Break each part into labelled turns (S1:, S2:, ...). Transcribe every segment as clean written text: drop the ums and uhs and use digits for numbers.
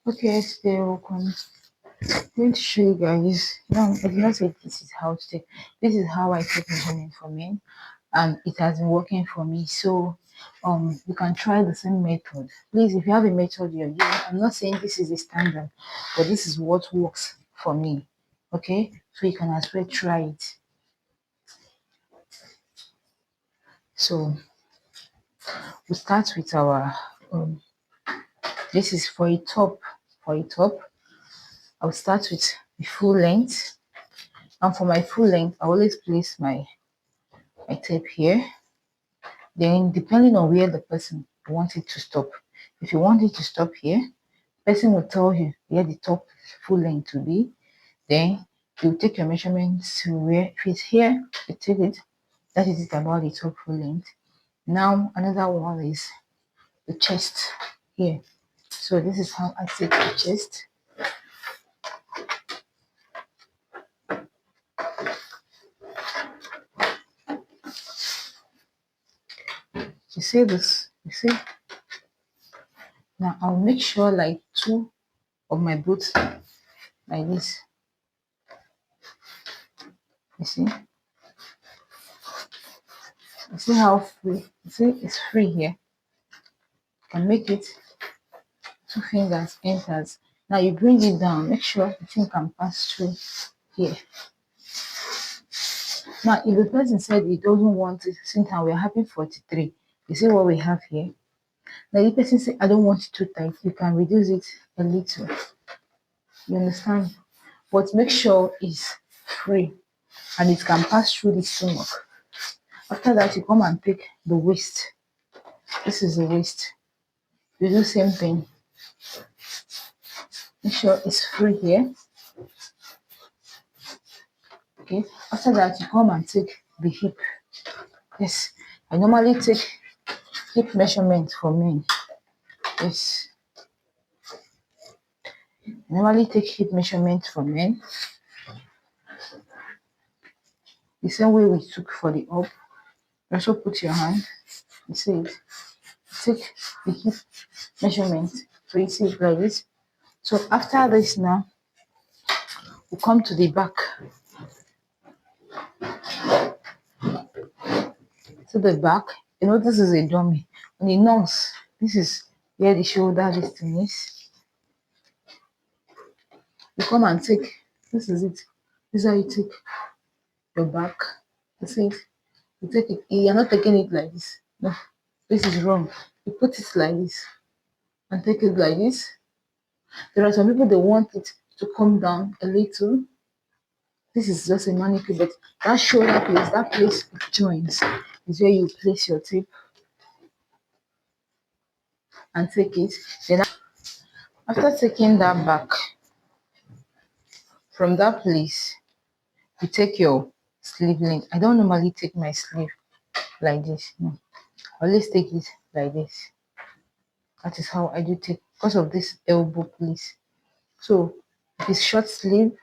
S1: Okay, today welcome. I'm going to show you guys. Now, I did not say this is how to take. This is how I take measurement for men, and it has been working for me. So, you can try the same method. Please, if you have a method you're using, I'm not saying this is the standard, but this is what works for me. Okay, so you can as well try it. So, we start with our. This is for a top. For a top, I'll start with the full length. And for my full length, I always place my tape here. Then depending on where the person wants it to stop. If you want it to stop here, the person will tell you where the top full length to be. Then you take your measurements to where if it's here, you take it. That is it about the top full length. Now another one is the chest here. So this is how I take the chest. You see this? You see? Now I'll make sure like two of my boots like this. You see? You see how free? You see it's free here. You can make it two fingers enters. Now you bring it down. Make sure the thing can pass through here. Now if the person said he doesn't want it, since we're having 43, you see what we have here? Now the person said I don't want it too tight, you can reduce it a little. You understand? But make sure it's free and it can pass through the stomach. After that, you come and take the waist. This is the waist. You do same thing. Make sure it's free here. Okay. After that, you come and take the hip. Yes. I normally take hip measurement for men. Yes. I normally take hip measurement for men. The same way we took for the up. You also put your hand. You see it. Take the hip measurement. So you see it like this. So after this now, we come to the back. To the back, you know this is a dummy. On the nose, this is where the shoulder this thing is. You come and take, this is it. This is how you take your back. You see it? You take it, you're not taking it like this. No, this is wrong. You put it like this and take it like this. There are some people that want it to come down a little. This is just a manicure, but that shoulder place, that place of joints is where you place your tip and take it. Then after taking that back, from that place, you take your sleeve length. I don't normally take my sleeve like this. No. I always take it like this. That is how I do take because of this elbow place. So if it's short sleeve,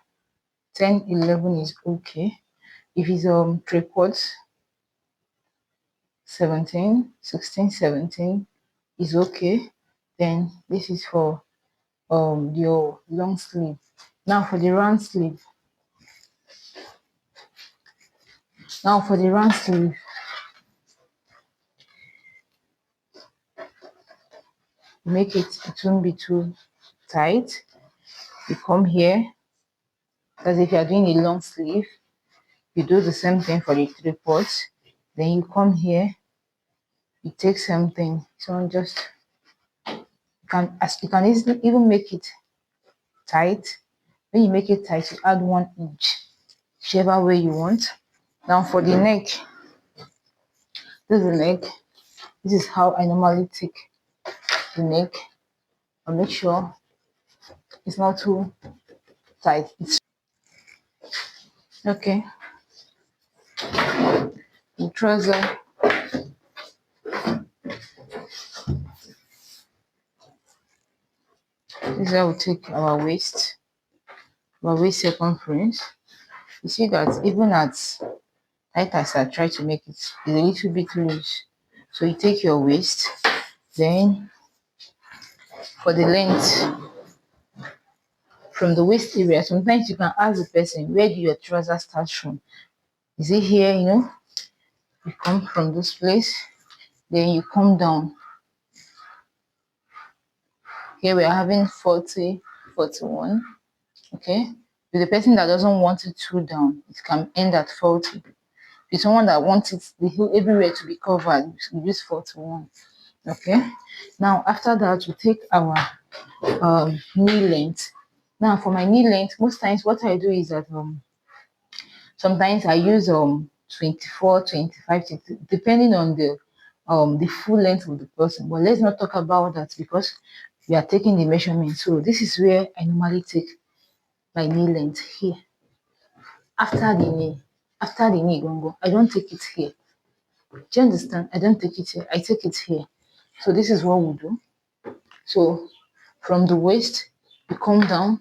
S1: 10, 11 is okay. If it's 3/4, 17, 16, 17 is okay. Then this is for your long sleeve. Now for the round sleeve. Now for the round sleeve, make it won't be too tight. You come here, as if you're doing a long sleeve, you do the same thing for the 3/4. Then you come here, you take something. So just you can easily even make it tight. When you make it tight, you add 1 inch, whichever way you want. Now for the neck, this is the neck. This is how I normally take the neck. I'll make sure it's not too tight. It's okay. The trouser. This is how we take our waist circumference. You see that even at tight as I try to make it, it's a little bit loose. So you take your waist, then for the length, from the waist area. Sometimes you can ask the person, where do your trousers start from? Is it here? You come from this place, then you come down. Here we're having 40, 41. Okay. With the person that doesn't want it too down, it can end at 40. If someone that wants it the heel everywhere to be covered, you use 41. Okay. Now after that, we take our knee length. Now for my knee length, most times what I do is that sometimes I use 24, 25, depending on the full length of the person. But let's not talk about that because we are taking the measurement. So this is where I normally take my knee length here. After the knee, gongo, I don't take it here. Do you understand? I don't take it here. I take it here. So this is what we do. So from the waist, you come down.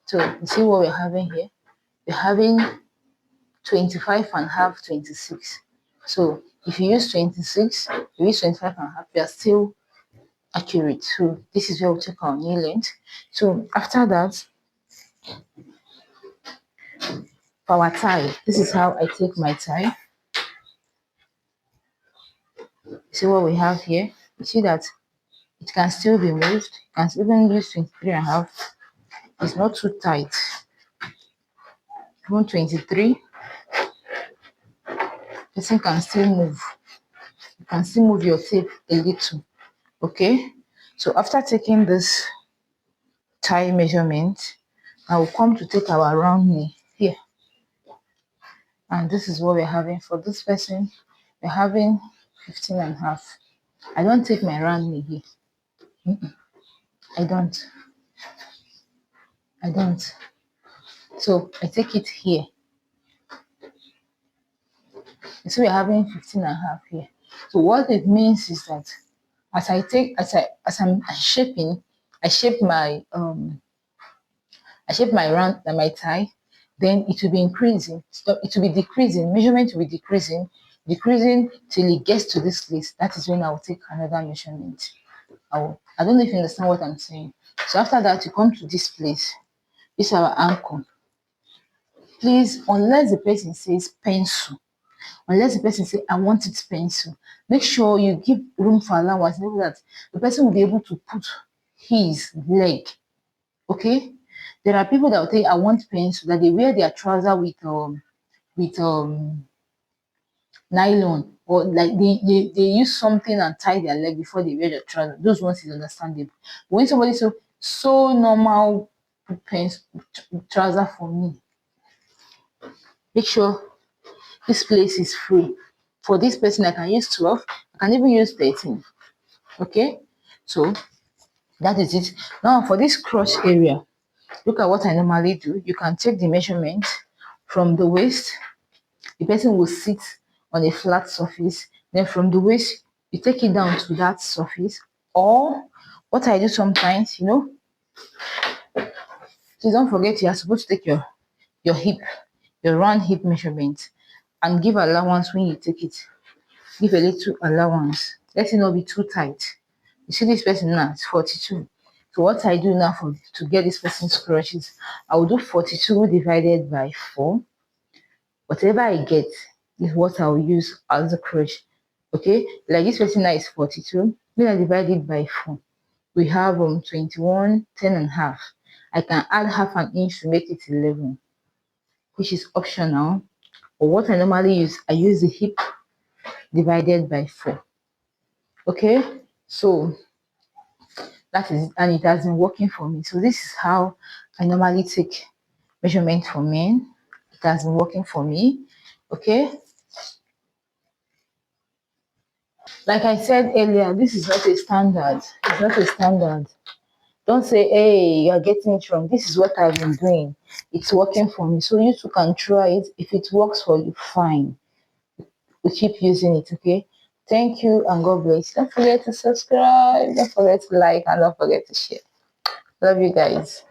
S1: So you see what we're having here? We're having 25 and half, 26. So if you use 26, you use 25 and half, you are still accurate. So this is where we take our knee length. So after that, for our tie, this is how I take my tie. See what we have here? You see that it can still be moved. You can even use 23 and a half. It's not too tight. Even 23, person can still move. You can still move your tape a little. Okay? So after taking this tie measurement, I will come to take our round knee here. And this is what we're having for this person. We're having 15 and a half. I don't take my round knee here. I don't. So I take it here. So we're having 15 and a half here. So what it means is that as I'm shaping, I shape my round and my tie, then it will be increasing. So it will be decreasing. Measurement will be decreasing till it gets to this place. That is when I will take another measurement. I don't know if you understand what I'm saying. So after that, you come to this place. This is our ankle. Please, unless the person says pencil, unless the person say I want it pencil, make sure you give room for allowance so that the person will be able to put his leg. Okay, there are people that will say I want pencil, that they wear their trouser with nylon, or like they use something and tie their leg before they wear the trouser. Those ones is understandable. But when somebody so normal pants trouser for me, make sure this place is free. For this person, I can use 12. I can even use 13. Okay, so that is it. Now for this crotch area, look at what I normally do. You can take the measurement from the waist. The person will sit on a flat surface. Then from the waist, you take it down to that surface. Or what I do sometimes, please don't forget you are supposed to take your hip, your round hip measurement, and give allowance when you take it. Give a little allowance. Let it not be too tight. You see this person now, it's 42. So what I do now to get this person's crotches, I will do 42 divided by 4. Whatever I get is what I'll use as the crotch. Okay, like this person now is 42. When I divide it by 4, we have 21, 10 and a half. I can add half an inch to make it 11, which is optional. But what I normally use, I use the hip divided by 4. Okay, so that is it, and it has been working for me. So this is how I normally take measurement for men. It has been working for me. Okay, like I said earlier, this is not a standard. It's not a standard. Don't say, hey, you're getting it wrong. This is what I've been doing. It's working for me. So you too can try it. If it works for you, fine. We keep using it, okay? Thank you and God bless. Don't forget to subscribe. Don't forget to like and don't forget to share. Love you guys.